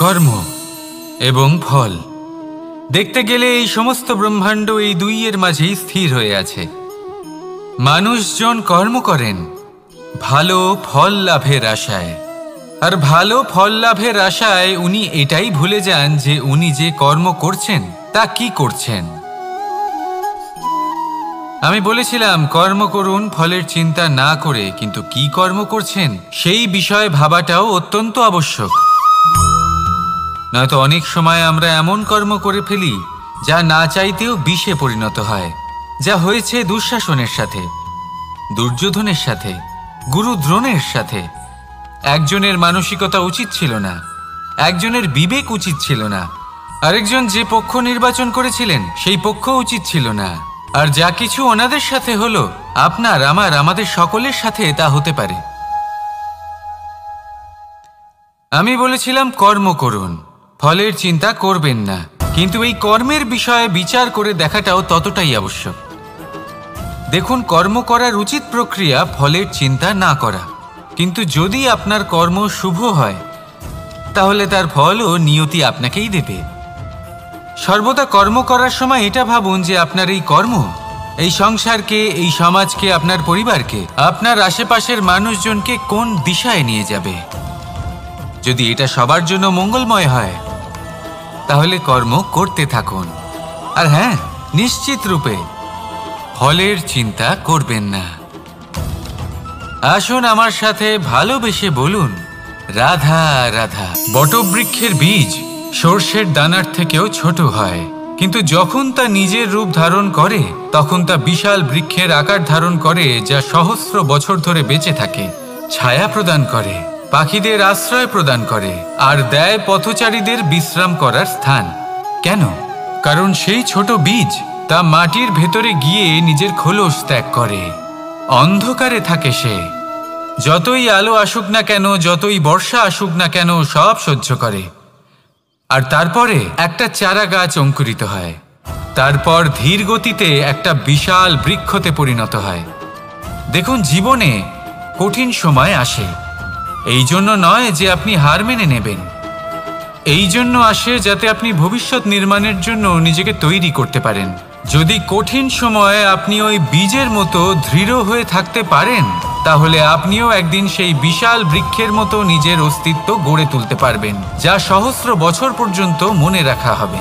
কর্ম এবং ফল। দেখতে গেলে এই সমস্ত ব্রহ্মাণ্ড এই দুইয়ের মাঝেই স্থির হয়ে আছে। মানুষজন কর্ম করেন ভালো ফল লাভের আশায়, আর ভালো ফল লাভের আশায় উনি এটাই ভুলে যান যে উনি যে কর্ম করছেন তা কি করছেন। আমি বলেছিলাম কর্ম করুন ফলের চিন্তা না করে, কিন্তু কি কর্ম করছেন সেই বিষয়ে ভাবাটাও অত্যন্ত আবশ্যক। নয়তো অনেক সময় আমরা এমন কর্ম করে ফেলি যা না চাইতেও বিষে পরিণত হয়, যা হয়েছে দুঃশাসনের সাথে, দুর্যোধনের সাথে, গুরু দ্রোণের সাথে। একজনের মানসিকতা উচিত ছিল না, একজনের বিবেক উচিত ছিল না, আরেকজন যে পক্ষ নির্বাচন করেছিলেন সেই পক্ষ উচিত ছিল না। আর যা কিছু ওনাদের সাথে হলো, আপনার আমাদের সকলের সাথে তা হতে পারে। আমি বলেছিলাম কর্ম করুন, ফলের চিন্তা করবেন না, কিন্তু এই কর্মের বিষয়ে বিচার করে দেখাটাও ততটাই আবশ্যক। দেখুন, কর্ম করার উচিত প্রক্রিয়া ফলের চিন্তা না করা, কিন্তু যদি আপনার কর্ম শুভ হয় তাহলে তার ফলও নিয়তি আপনাকেই দেবে। সর্বদা কর্ম করার সময় এটা ভাবুন যে আপনার এই কর্ম এই সংসারকে, এই সমাজকে, আপনার পরিবারকে, আপনার আশেপাশের মানুষজনকে কোন দিশায় নিয়ে যাবে। যদি এটা সবার জন্য মঙ্গলময় হয় তাহলে কর্ম করতে থাকুন। আর হ্যাঁ, নিশ্চিত রূপে ফলের চিন্তা করবেন না। আসুন আমার সাথে ভালোবেসে বলুন রাধা রাধা। বটবৃক্ষের বীজ সর্ষের দানার থেকেও ছোট হয়, কিন্তু যখন তা নিজের রূপ ধারণ করে তখন তা বিশাল বৃক্ষের আকার ধারণ করে, যা সহস্র বছর ধরে বেঁচে থাকে, ছায়া প্রদান করে, পাখিদের আশ্রয় প্রদান করে, আর দেয় পথচারীদের বিশ্রাম করার স্থান। কেন? কারণ সেই ছোট বীজ তা মাটির ভেতরে গিয়ে নিজের খোলস ত্যাগ করে। অন্ধকারে থাকে সে, যতই আলো আসুক না কেন, যতই বর্ষা আসুক না কেন, সব সহ্য করে। আর তারপরে একটা চারা গাছ অঙ্কুরিত হয়, তারপর ধীর গতিতে একটা বিশাল বৃক্ষতে পরিণত হয়। দেখুন, জীবনে কঠিন সময় আসে, এই জন্য নয় যে আপনি হার মেনে নেবেন, এই জন্য আসে যাতে আপনি ভবিষ্যৎ নির্মাণের জন্য নিজেকে তৈরি করতে পারেন। যদি কঠিন সময়ে আপনি ওই বীজের মতো দৃঢ় হয়ে থাকতে পারেন, তাহলে আপনিও একদিন সেই বিশাল বৃক্ষের মতো নিজের অস্তিত্ব গড়ে তুলতে পারবেন, যা সহস্র বছর পর্যন্ত মনে রাখা হবে।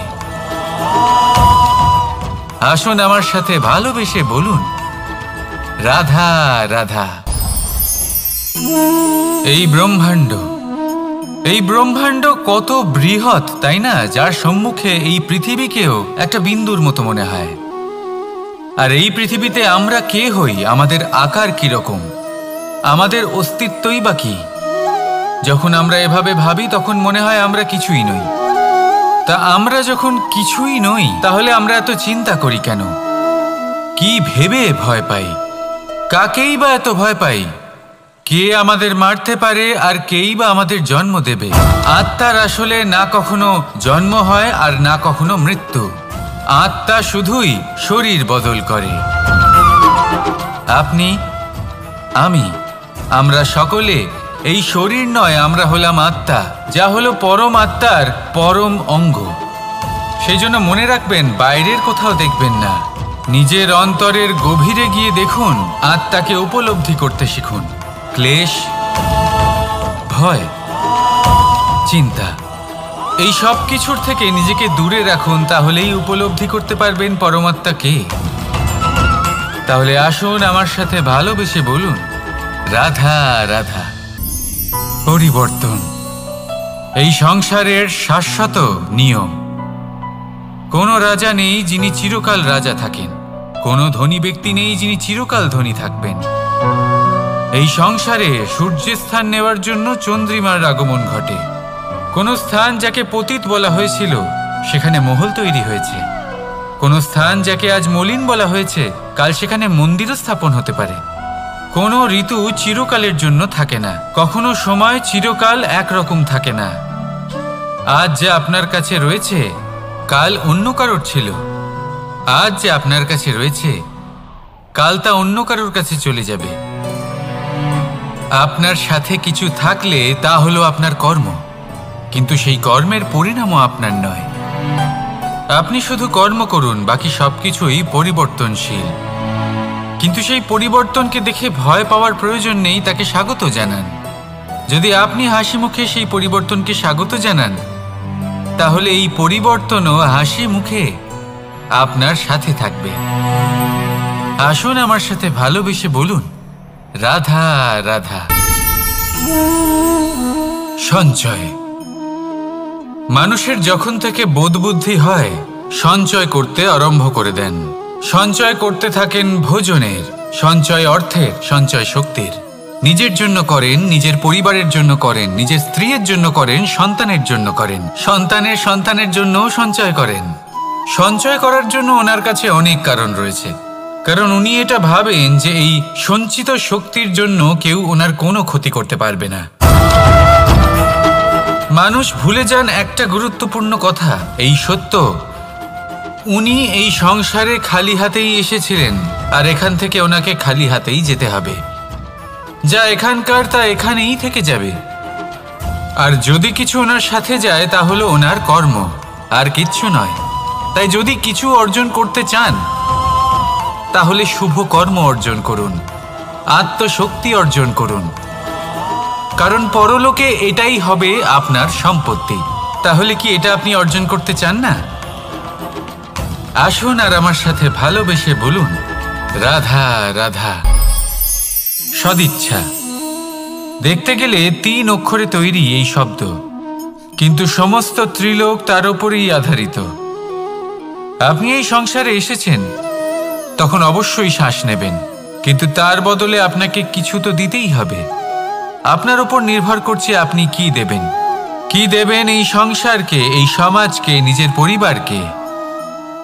আসুন আমার সাথে ভালোবেসে বলুন রাধা রাধা। এই ব্রহ্মাণ্ড কত বৃহৎ, তাই না? যার সম্মুখে এই পৃথিবীকেও একটা বিন্দুর মতো মনে হয়। আর এই পৃথিবীতে আমরা কে হই, আমাদের আকার কিরকম, আমাদের অস্তিত্বই বা কি? যখন আমরা এভাবে ভাবি তখন মনে হয় আমরা কিছুই নই। তা আমরা যখন কিছুই নই, তাহলে আমরা এত চিন্তা করি কেন? কি ভেবে ভয় পাই? কাকেই বা এত ভয় পাই? কে আমাদের মারতে পারে আর কেই বা আমাদের জন্ম দেবে? আত্মার আসলে না কখনো জন্ম হয় আর না কখনো মৃত্যু। আত্মা শুধুই শরীর বদল করে। আপনি, আমি, আমরা সকলে এই শরীর নয়, আমরা হলাম আত্মা, যা হলো পরম আত্মার পরম অঙ্গ। সেই জন্য মনে রাখবেন, বাইরের কোথাও দেখবেন না, নিজের অন্তরের গভীরে গিয়ে দেখুন, আত্মাকে উপলব্ধি করতে শিখুন। ক্লেশ, ভয়, চিন্তা, এই সব কিছুর থেকে নিজেকে দূরে রাখুন, তাহলেই উপলব্ধি করতে পারবেন পরমাত্মাকে। তাহলে আসুন আমার সাথে ভালোবেসে বলুন রাধা রাধা। পরিবর্তন এই সংসারের শাশ্বত নিয়ম। কোনো রাজা নেই যিনি চিরকাল রাজা থাকেন, কোনো ধনী ব্যক্তি নেই যিনি চিরকাল ধনী থাকবেন। এই সংসারে সূর্যের স্থান নেওয়ার জন্য চন্দ্রিমার আগমন ঘটে। কোন স্থান যাকে পতিত বলা হয়েছিল সেখানে মহল তৈরি হয়েছে। কোন স্থান যাকে আজ মলিন বলা হয়েছে কাল সেখানে মন্দিরও স্থাপন হতে পারে। কোনো ঋতু চিরকালের জন্য থাকে না, কখনো সময় চিরকাল একরকম থাকে না। আজ যে আপনার কাছে রয়েছে কাল অন্য কারোর ছিল, আজ যে আপনার কাছে রয়েছে কাল তা অন্য কারোর কাছে চলে যাবে। আপনার সাথে কিছু থাকলে তা হলো আপনার কর্ম, কিন্তু সেই কর্মের পরিণামও আপনার নয়। আপনি শুধু কর্ম করুন, বাকি সবকিছুই পরিবর্তনশীল। কিন্তু সেই পরিবর্তনকে দেখে ভয় পাওয়ার প্রয়োজন নেই, তাকে স্বাগত জানান। যদি আপনি হাসি মুখে সেই পরিবর্তনকে স্বাগত জানান, তাহলে এই পরিবর্তনও হাসি মুখে আপনার সাথে থাকবে। আসুন আমার সাথে ভালোবেসে বলুন, রাধা রাধা। সঞ্চয়। মানুষের যখন থেকে বোধবুদ্ধি হয়, সঞ্চয় করতে আরম্ভ করে দেন। সঞ্চয় করতে থাকেন ভোজনের, সঞ্চয় অর্থের, সঞ্চয় শক্তির। নিজের জন্য করেন, নিজের পরিবারের জন্য করেন, নিজের স্ত্রীর জন্য করেন, সন্তানের জন্য করেন, সন্তানের সন্তানের জন্যও সঞ্চয় করেন। সঞ্চয় করার জন্য ওনার কাছে অনেক কারণ রয়েছে, কারণ উনি এটা ভাবেন যে এই সঞ্চিত শক্তির জন্য কেউ ওনার কোনো ক্ষতি করতে পারবে না। মানুষ ভুলে যান একটা গুরুত্বপূর্ণ কথা, এই সত্য, উনি এই সংসারে খালি হাতেই এসেছিলেন, আর এখান থেকে ওনাকে খালি হাতেই যেতে হবে। যা এখানকার তা এখানেই থেকে যাবে। আর যদি কিছু ওনার সাথে যায় তা হলো ওনার কর্ম, আর কিচ্ছু নয়। তাই যদি কিছু অর্জন করতে চান, তাহলে শুভ কর্ম অর্জন করুন, আত্মশক্তি অর্জন করুন, কারণ পরলোকে এটাই হবে আপনার সম্পত্তি। তাহলে কি এটা আপনি অর্জন করতে চান না? আসুন আর আমার সাথে ভালোবেসে বলুন, রাধা রাধা। সদিচ্ছা। দেখতে গেলে 3 অক্ষরে তৈরি এই শব্দ, কিন্তু সমস্ত ত্রিলোক তার উপরেই আধারিত। আপনি এই সংসারে এসেছেন, তখন অবশ্যই শ্বাস নেবেন, কিন্তু তার বদলে আপনাকে কিছু তো দিতেই হবে। আপনার উপর নির্ভর করছে আপনি কি দেবেন। কি দেবেন এই সংসারকে, এই সমাজকে, নিজের পরিবারকে,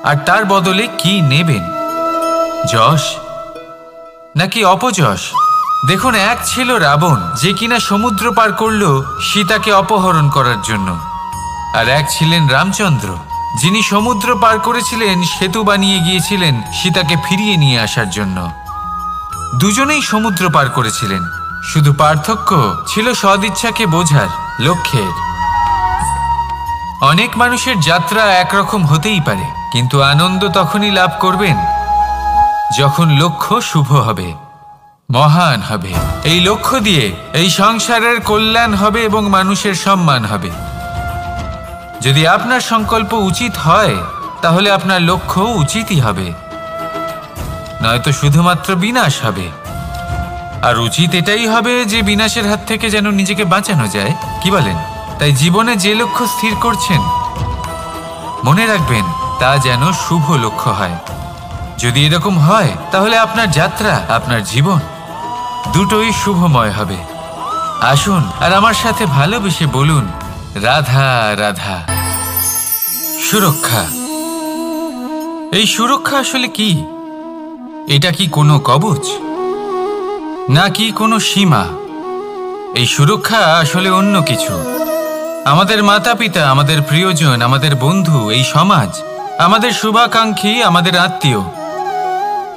আর তার বদলে কি নেবেন? যশ নাকি অপযশ? দেখুন, এক ছিল রাবণ, যে কিনা সমুদ্র পার করল সীতাকে অপহরণ করার জন্য, আর এক ছিলেন রামচন্দ্র, যিনি সমুদ্র পার করেছিলেন, সেতু বানিয়ে গিয়েছিলেন সীতাকে ফিরিয়ে নিয়ে আসার জন্য। দুজনেই সমুদ্র পার করেছিলেন, শুধু পার্থক্য ছিল সদিচ্ছাকে বোঝার, লক্ষ্যের। অনেক মানুষের যাত্রা একরকম হতেই পারে, কিন্তু আনন্দ তখনই লাভ করবেন যখন লক্ষ্য শুভ হবে, মহান হবে। এই লক্ষ্য দিয়ে এই সংসারের কল্যাণ হবে এবং মানুষের সম্মান হবে। যদি আপনার সংকল্প উচিত হয়, তাহলে আপনার লক্ষ্য উচিতই হবে, নয়তো শুধুমাত্র বিনাশ হবে। আর উচিত এটাই হবে যে বিনাশের হাত থেকে যেন নিজেকে বাঁচানো যায়, কি বলেন? তাই জীবনে যে লক্ষ্য স্থির করছেন, মনে রাখবেন তা যেন শুভ লক্ষ্য হয়। যদি এরকম হয়, তাহলে আপনার যাত্রা, আপনার জীবন দুটোই শুভময় হবে। আসুন আর আমার সাথে ভালোবেসে বলুন, রাধা রাধা। সুরক্ষা। এই সুরক্ষা আসলে কি? এটা কি কোনো কবচ নাকি কোনো সীমা? এই সুরক্ষা আসলে অন্য কিছু। আমাদের মাতা পিতা, আমাদের প্রিয়জন, আমাদের বন্ধু, এই সমাজ, আমাদের শুভাকাঙ্ক্ষী, আমাদের আত্মীয়,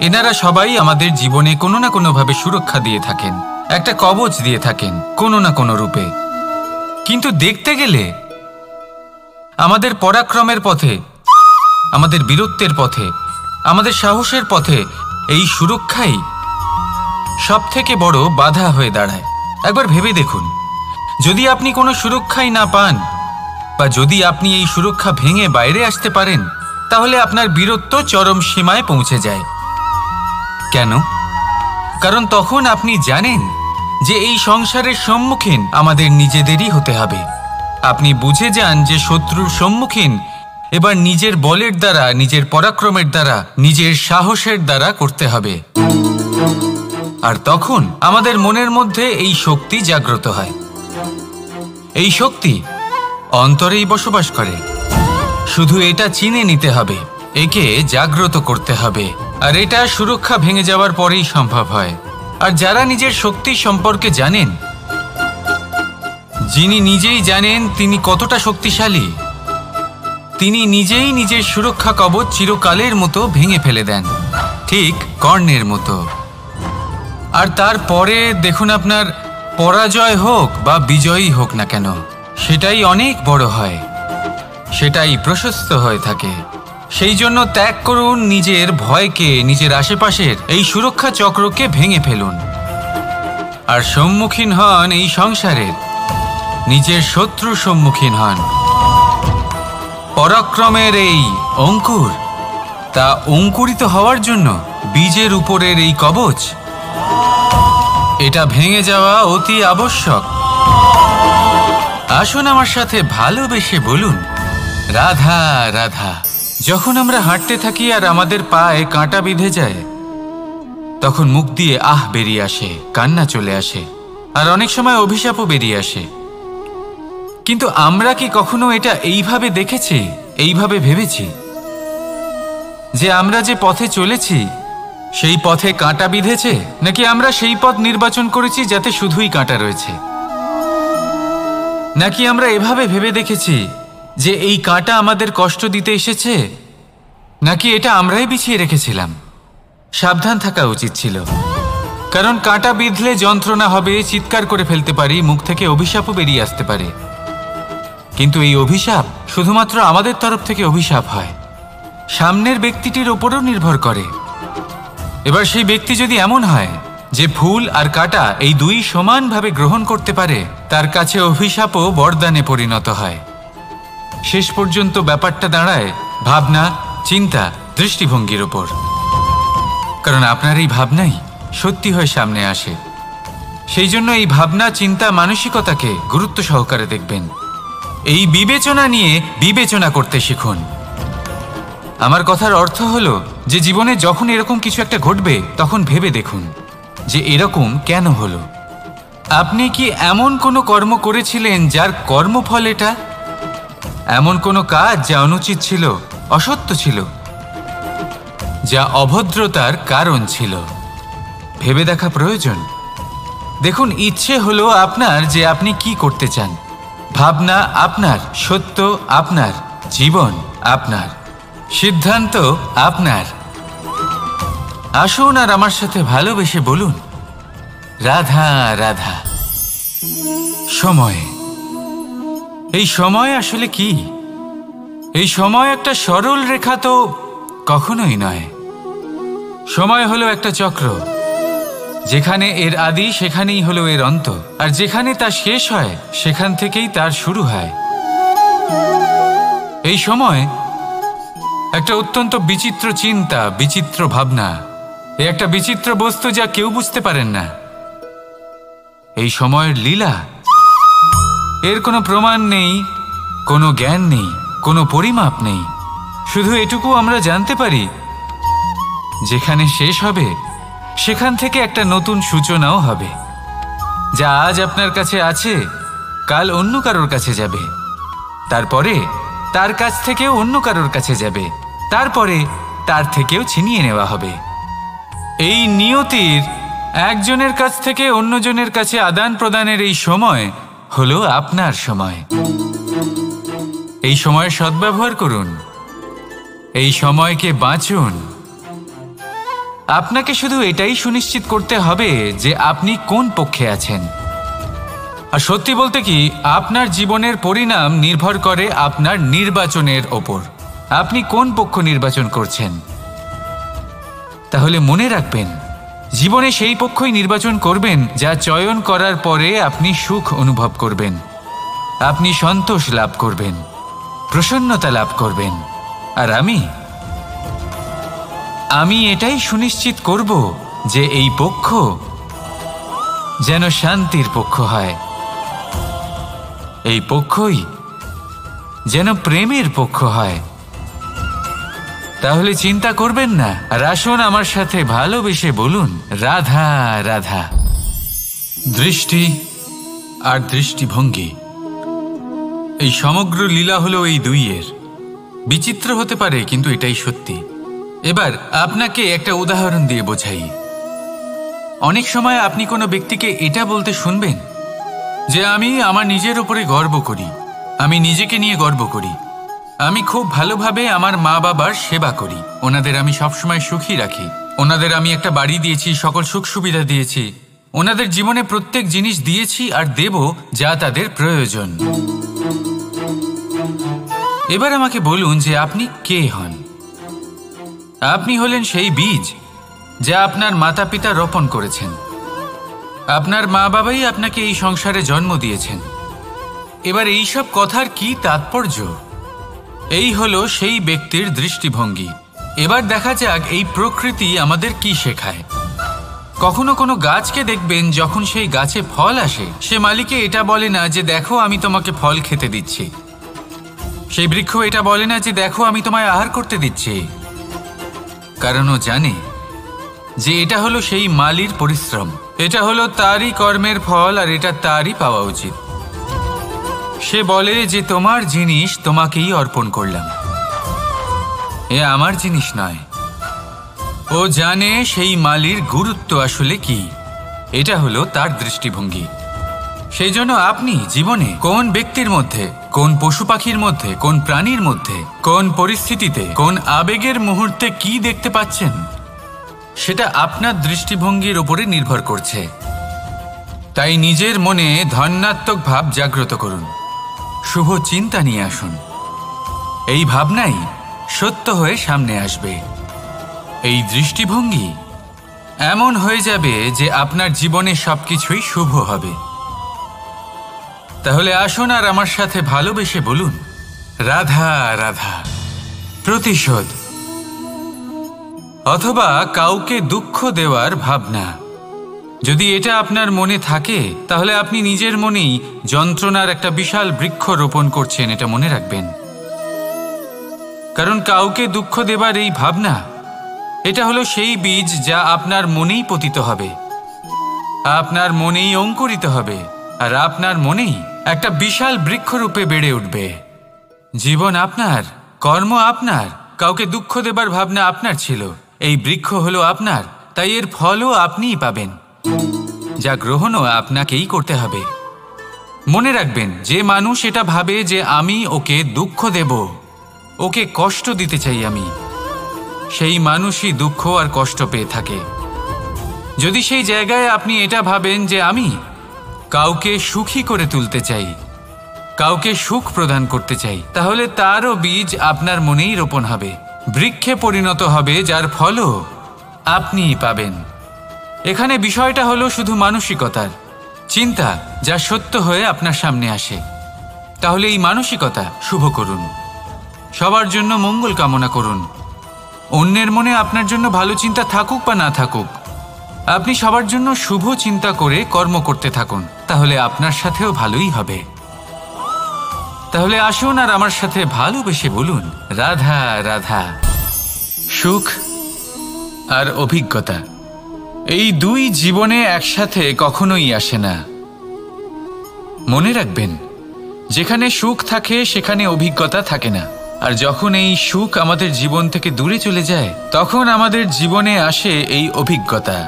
এনারা সবাই আমাদের জীবনে কোনো না কোনোভাবে সুরক্ষা দিয়ে থাকেন, একটা কবচ দিয়ে থাকেন কোনো না কোনো রূপে। কিন্তু দেখতে গেলে আমাদের পরাক্রমের পথে, আমাদের বীরত্বের পথে, আমাদের সাহসের পথে এই সুরক্ষাই সবথেকে বড় বাধা হয়ে দাঁড়ায়। একবার ভেবে দেখুন, যদি আপনি কোনো সুরক্ষাই না পান, বা যদি আপনি এই সুরক্ষা ভেঙে বাইরে আসতে পারেন, তাহলে আপনার বীরত্ব চরম সীমায় পৌঁছে যায়। কেন? কারণ তখন আপনি জানেন যে এই সংসারের সম্মুখীন আমাদের নিজেদেরই হতে হবে। আপনি বুঝে যান যে শত্রুর সম্মুখীন এবার নিজের বলের দ্বারা, নিজের পরাক্রমের দ্বারা, নিজের সাহসের দ্বারা করতে হবে। আর তখন আমাদের মনের মধ্যে এই শক্তি জাগ্রত হয়। এই শক্তি অন্তরেই বসবাস করে, শুধু এটা চিনে নিতে হবে, একে জাগ্রত করতে হবে। আর এটা সুরক্ষা ভেঙে যাওয়ার পরেই সম্ভব হয়। আর যারা নিজের শক্তি সম্পর্কে জানেন, যিনি নিজেই জানেন তিনি কতটা শক্তিশালী, তিনি নিজেই নিজের সুরক্ষা কবচ চিরকালের মতো ভেঙে ফেলে দেন, ঠিক কর্ণের মতো। আর তারপরে দেখুন, আপনার পরাজয় হোক বা বিজয়ী হোক না কেন, সেটাই অনেক বড় হয়, সেটাই প্রশস্ত হয়ে থাকে। সেই জন্য ত্যাগ করুন নিজের ভয়কে, নিজের আশেপাশের এই সুরক্ষা চক্রকে ভেঙে ফেলুন আর সম্মুখীন হন এই সংসারের নিজের শত্রু সম্মুখীন হন। পরাক্রমের এই অঙ্কুর, তা অঙ্কুরিত হওয়ার জন্য বীজের উপরের এই কবচ, এটা ভেঙে যাওয়া অতি আবশ্যক। আসুন আমার সাথে ভালোবেসে বলুন, রাধা রাধা। যখন আমরা হাঁটতে থাকি আর আমাদের পায়ে কাঁটা বিঁধে যায়, তখন মুখ দিয়ে আহ বেরিয়ে আসে, কান্না চলে আসে, আর অনেক সময় অভিশাপও বেরিয়ে আসে। কিন্তু আমরা কি কখনো এটা এইভাবে দেখেছি, এইভাবে ভেবেছি যে আমরা যে পথে চলেছি সেই পথে কাঁটা বিঁধেছে, নাকি আমরা সেই পথ নির্বাচন করেছি যাতে শুধুই কাঁটা রয়েছে? নাকি আমরা এভাবে ভেবে দেখেছি যে এই কাঁটা আমাদের কষ্ট দিতে এসেছে, নাকি এটা আমরাই বিছিয়ে রেখেছিলাম? সাবধান থাকা উচিত ছিল, কারণ কাঁটা বিঁধলে যন্ত্রণা হবে, চিৎকার করে ফেলতে পারি, মুখ থেকে অভিশাপও বেরিয়ে আসতে পারে। কিন্তু এই অভিশাপ শুধুমাত্র আমাদের তরফ থেকে অভিশাপ হয়, সামনের ব্যক্তিটির ওপরও নির্ভর করে। এবার সেই ব্যক্তি যদি এমন হয় যে ফুল আর কাঁটা এই দুই সমানভাবে গ্রহণ করতে পারে, তার কাছে অভিশাপও বরদানে পরিণত হয়। শেষ পর্যন্ত ব্যাপারটা দাঁড়ায় ভাবনা, চিন্তা, দৃষ্টিভঙ্গির ওপর। কারণ আপনার এই ভাবনাই সত্যি হয়ে সামনে আসে। সেই জন্য এই ভাবনা, চিন্তা, মানসিকতাকে গুরুত্ব সহকারে দেখবেন। এই বিবেচনা নিয়ে বিবেচনা করতে শিখুন। আমার কথার অর্থ হলো যে জীবনে যখন এরকম কিছু একটা ঘটবে, তখন ভেবে দেখুন যে এরকম কেন হলো। আপনি কি এমন কোনো কর্ম করেছিলেন যার কর্মফল এটা? এমন কোনো কাজ যা অনুচিত ছিল, অসত্য ছিল, যা অভদ্রতার কারণ ছিল? ভেবে দেখা প্রয়োজন। দেখুন, ইচ্ছে হলো আপনার যে আপনি কি করতে চান, ভাবনা আপনার, সত্য আপনার, জীবন আপনার, সিদ্ধান্ত আপনার। আসুন আর আমার সাথে ভালোবেসে বলুন, রাধা রাধা। সময়, এই সময় আসলে কি? এই সময় একটা সরল রেখা তো কখনোই নয়। সময় হলো একটা চক্র, যেখানে এর আদি সেখানেই হলো এর অন্ত, আর যেখানে তা শেষ হয় সেখান থেকেই তার শুরু হয়। এই সময় একটা অত্যন্ত বিচিত্র চিন্তা, বিচিত্র ভাবনা, একটা বিচিত্র বস্তু যা কেউ বুঝতে পারেন না। এই সময়ের লীলা, এর কোনো প্রমাণ নেই, কোনো জ্ঞান নেই, কোনো পরিমাপ নেই। শুধু এটুকু আমরা জানতে পারি, যেখানে শেষ হবে সেখান থেকে একটা নতুন সূচনাও হবে। যা আজ আপনার কাছে আছে, কাল অন্য কারোর কাছে যাবে, তারপরে তার কাছ থেকেও অন্য কারোর কাছে যাবে, তারপরে তার থেকেও ছিনিয়ে নেওয়া হবে। এই নিয়তির একজনের কাছ থেকে অন্যজনের কাছে আদান প্রদানের এই সময় হলো আপনার সময়। এই সময়ের সদ্ব্যবহার করুন, এই সময়কে বাঁচুন। আপনাকে শুধু এটাই সুনিশ্চিত করতে হবে যে আপনি কোন পক্ষে আছেন। আর সত্যি বলতে কি, আপনার জীবনের পরিণাম নির্ভর করে আপনার নির্বাচনের ওপর। আপনি কোন পক্ষ নির্বাচন করছেন। তাহলে মনে রাখবেন, জীবনে সেই পক্ষই নির্বাচন করবেন যা চয়ন করার পরে আপনি সুখ অনুভব করবেন, আপনি সন্তোষ লাভ করবেন, প্রসন্নতা লাভ করবেন। আর আমি এটাই সুনিশ্চিত করব যে এই পক্ষ যেন শান্তির পক্ষ হয়, এই পক্ষই যেন প্রেমের পক্ষ হয়। তাহলে চিন্তা করবেন না, আর আসুন আমার সাথে ভালোবেসে বলুন, রাধা রাধা। দৃষ্টি আর দৃষ্টিভঙ্গি, এই সমগ্র লীলা হলো এই দুইয়ের। বিচিত্র হতে পারে, কিন্তু এটাই সত্যি। এবার আপনাকে একটা উদাহরণ দিয়ে বোঝাই। অনেক সময় আপনি কোনো ব্যক্তিকে এটা বলতে শুনবেন যে আমি আমার নিজের উপরে গর্ব করি, আমি নিজেকে নিয়ে গর্ব করি, আমি খুব ভালোভাবে আমার মা বাবার সেবা করি, ওনাদের আমি সবসময় সুখী রাখি, ওনাদের আমি একটা বাড়ি দিয়েছি, সকল সুখ সুবিধা দিয়েছি, ওনাদের জীবনে প্রত্যেক জিনিস দিয়েছি আর দেব যা তাদের প্রয়োজন। এবার আমাকে বলুন যে আপনি কে হন। আপনি হলেন সেই বীজ যা আপনার মাতা পিতা রোপণ করেছেন। আপনার মা বাবাই আপনাকে এই সংসারে জন্ম দিয়েছেন। এবার এই সব কথার কি তাৎপর্য? এই হলো সেই ব্যক্তির দৃষ্টিভঙ্গি। এবার দেখা যাক এই প্রকৃতি আমাদের কি শেখায়। কখনো কোনো গাছকে দেখবেন, যখন সেই গাছে ফল আসে, সে মালিকে এটা বলে না যে দেখো আমি তোমাকে ফল খেতে দিচ্ছি। সেই বৃক্ষ এটা বলে না যে দেখো আমি তোমায় আহার করতে দিচ্ছি, কারণ ও জানে যে এটা হলো সেই মালির পরিশ্রম, এটা হলো তারই কর্মের ফল আর এটা তারই পাওয়া উচিত। সে বলে যে তোমার জিনিস তোমাকেই অর্পণ করলাম, এ আমার জিনিস নয়। ও জানে সেই মালির গুরুত্ব আসলে কি। এটা হলো তার দৃষ্টিভঙ্গি। সেই জন্য আপনি জীবনে কোন ব্যক্তির মধ্যে, কোন পশু পাখির মধ্যে, কোন প্রাণীর মধ্যে, কোন পরিস্থিতিতে, কোন আবেগের মুহূর্তে কি দেখতে পাচ্ছেন, সেটা আপনার দৃষ্টিভঙ্গির উপরে নির্ভর করছে। তাই নিজের মনে ধনাত্মক ভাব জাগ্রত করুন, শুভ চিন্তা নিয়ে আসুন। এই ভাবনাই সত্য হয়ে সামনে আসবে। এই দৃষ্টিভঙ্গি এমন হয়ে যাবে যে আপনার জীবনে সবকিছুই শুভ হবে। তাহলে আসুন আর আমার সাথে ভালোবেসে বলুন, রাধা রাধা। প্রতিশোধ অথবা কাউকে দুঃখ দেওয়ার ভাবনা, যদি এটা আপনার মনে থাকে তাহলে আপনি নিজের মনেই যন্ত্রণার একটা বিশাল বৃক্ষ রোপণ করছেন, এটা মনে রাখবেন। কারণ কাউকে দুঃখ দেবার এই ভাবনা, এটা হলো সেই বীজ যা আপনার মনেই পতিত হবে, আপনার মনেই অঙ্কুরিত হবে, আর আপনার মনেই একটা বিশাল বৃক্ষরূপে বেড়ে উঠবে। জীবন আপনার, কর্ম আপনার, কাউকে দুঃখ দেবার ভাবনা আপনার ছিল, এই বৃক্ষ হলো আপনার, তাই এর ফলও আপনিই পাবেন, যা গ্রহণও আপনাকেই করতে হবে। মনে রাখবেন, যে মানুষ এটা ভাবে যে আমি ওকে দুঃখ দেব, ওকে কষ্ট দিতে চাই আমি, সেই মানুষই দুঃখ আর কষ্ট পেয়ে থাকে। যদি সেই জায়গায় আপনি এটা ভাবেন যে আমি কাউকে সুখী করে তুলতে চাই, কাউকে সুখ প্রদান করতে চাই, তাহলে তারও বীজ আপনার মনেই রোপণ হবে, বৃক্ষে পরিণত হবে, যার ফলও আপনিই পাবেন। এখানে বিষয়টা হলো শুধু মানসিকতার চিন্তা, যা সত্য হয়ে আপনার সামনে আসে। তাহলে এই মানসিকতা শুভ করুন, সবার জন্য মঙ্গল কামনা করুন। অন্যের মনে আপনার জন্য ভালো চিন্তা থাকুক বা না থাকুক, আপনি সবার জন্য শুভ চিন্তা করে কর্ম করতে থাকুন, তাহলে আপনার সাথেও ভালোই হবে। তাহলে আসুন আর আমার সাথে ভালোবেসে বলুন, রাধা রাধা। সুখ আর অভিজ্ঞতা, এই দুই জীবনে একসাথে কখনোই আসে না। মনে রাখবেন, যেখানে সুখ থাকে সেখানে অভিজ্ঞতা থাকে না, আর যখন এই সুখ আমাদের জীবন থেকে দূরে চলে যায়, তখন আমাদের জীবনে আসে এই অভিজ্ঞতা।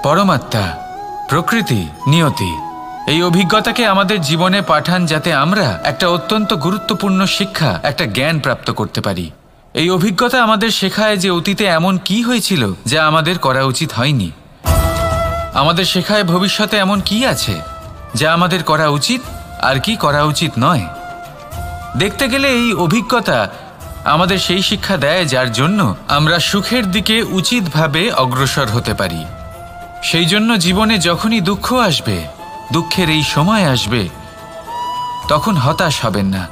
পরমাত্মা, প্রকৃতি, নিয়তি এই অভিজ্ঞতাকে আমাদের জীবনে পাঠান, যাতে আমরা একটা অত্যন্ত গুরুত্বপূর্ণ শিক্ষা, একটা জ্ঞান প্রাপ্ত করতে পারি। এই অভিজ্ঞতা আমাদের শেখায় যে অতীতে এমন কি হয়েছিল যা আমাদের করা উচিত হয়নি। আমাদের শেখায় ভবিষ্যতে এমন কি আছে যা আমাদের করা উচিত আর কি করা উচিত নয়। দেখতে গেলে এই অভিজ্ঞতা আমাদের সেই শিক্ষা দেয় যার জন্য আমরা সুখের দিকে উচিতভাবে অগ্রসর হতে পারি। সেই জন্য জীবনে যখনই দুঃখ আসবে, দুঃখের এই সময় আসবে, তখন হতাশ হবেন না।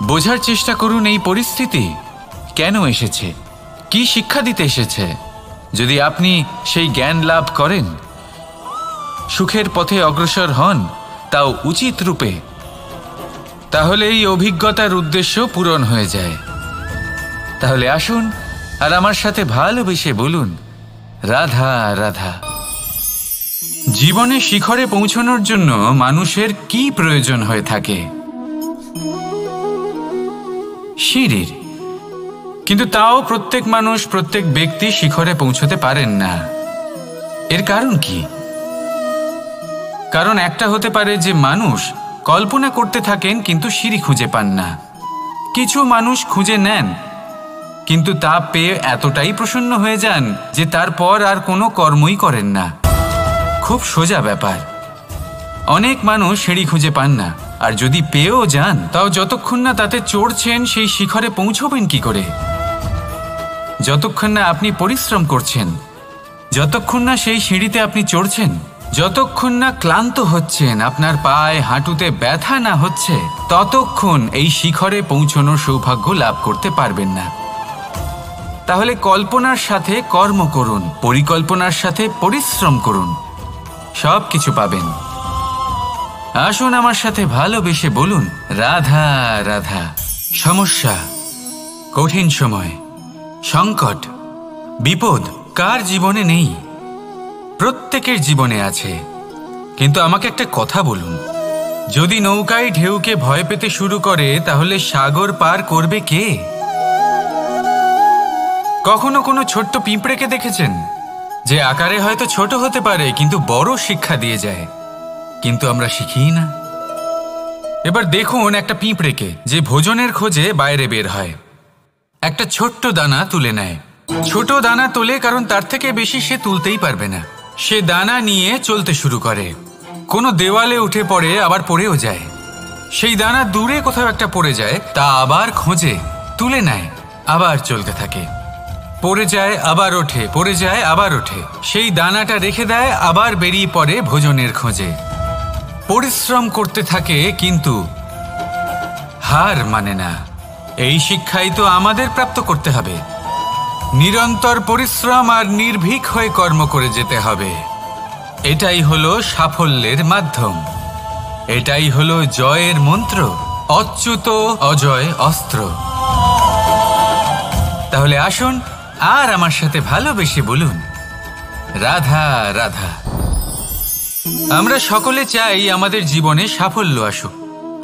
বোঝার চেষ্টা করুন এই পরিস্থিতি কেন এসেছে, কি শিক্ষা দিতে এসেছে। যদি আপনি সেই জ্ঞান লাভ করেন, সুখের পথে অগ্রসর হন, তাও উচিত রূপে, তাহলে এই অভিজ্ঞতার উদ্দেশ্য পূরণ হয়ে যায়। তাহলে আসুন আর আমার সাথে ভালোবেসে বলুন, রাধা রাধা। জীবনে শিখরে পৌঁছানোর জন্য মানুষের কি প্রয়োজন হয়ে থাকে? সিঁড়ির। কিন্তু তাও প্রত্যেক মানুষ, প্রত্যেক ব্যক্তি শিখরে পৌঁছতে পারেন না। এর কারণ কি? কারণ একটা হতে পারে যে মানুষ কল্পনা করতে থাকেন কিন্তু সিঁড়ি খুঁজে পান না। কিছু মানুষ খুঁজে নেন কিন্তু তা পেয়ে এতটাই প্রসন্ন হয়ে যান যে তারপর আর কোনো কর্মই করেন না। খুব সোজা ব্যাপার। অনেক মানুষ সিঁড়ি খুঁজে পান না, আর যদি পেয়েও যান তাও যতক্ষণ না তাতে চড়ছেন সেই শিখরে পৌঁছবেন কি করে? যতক্ষণ না আপনি পরিশ্রম করছেন, যতক্ষণ না সেই সিঁড়িতে আপনি চড়ছেন, যতক্ষণ না ক্লান্ত হচ্ছেন, আপনার পায়ে হাঁটুতে ব্যথা না হচ্ছে, ততক্ষণ এই শিখরে পৌঁছানোর সৌভাগ্য লাভ করতে পারবেন না। তাহলে কল্পনার সাথে কর্ম করুন, পরিকল্পনার সাথে পরিশ্রম করুন, সব কিছু পাবেন। আসুন আমার সাথে ভালোবেসে বলুন, রাধা রাধা। সমস্যা, কঠিন সময়, সংকট, বিপদ কার জীবনে নেই? প্রত্যেকের জীবনে আছে। কিন্তু আমাকে একটা কথা বলুন, যদি নৌকায় ঢেউকে ভয় পেতে শুরু করে তাহলে সাগর পার করবে কে? কখনো কোনো ছোট্ট পিঁপড়েকে দেখেছেন, যে আকারে হয়তো ছোট হতে পারে কিন্তু বড় শিক্ষা দিয়ে যায়? কিন্তু আমরা শিখি না। এবার দেখুন একটা পিঁপড়েকে, যে ভোজনের খোঁজে বাইরে বের হয়, একটা ছোট্ট দানা তুলে নেয়। ছোট দানা তোলে কারণ তার থেকে বেশি সে তুলতেই পারবে না। সে দানা নিয়ে চলতে শুরু করে, কোনো দেওয়ালে উঠে পড়ে, আবার পড়েও যায়। সেই দানা দূরে কোথাও একটা পড়ে যায়, তা আবার খোঁজে, তুলে নেয়, আবার চলতে থাকে। পড়ে যায় আবার ওঠে, পড়ে যায় আবার ওঠে। সেই দানাটা রেখে দেয়, আবার বেরিয়ে পড়ে ভোজনের খোঁজে। পরিশ্রম করতে থাকে কিন্তু হার মানে না। এই শিক্ষাই তো আমাদের প্রাপ্ত করতে হবে। নিরন্তর পরিশ্রম আর নির্ভীক হয়ে কর্ম করে যেতে হবে। এটাই হলো সাফল্যের মাধ্যম, এটাই হলো জয়ের মন্ত্র, অচ্যুত অজয় অস্ত্র। তাহলে আসুন আর আমার সাথে ভালোবেসে বলুন, রাধা রাধা। আমরা সকলে চাই আমাদের জীবনে সাফল্য আসুক।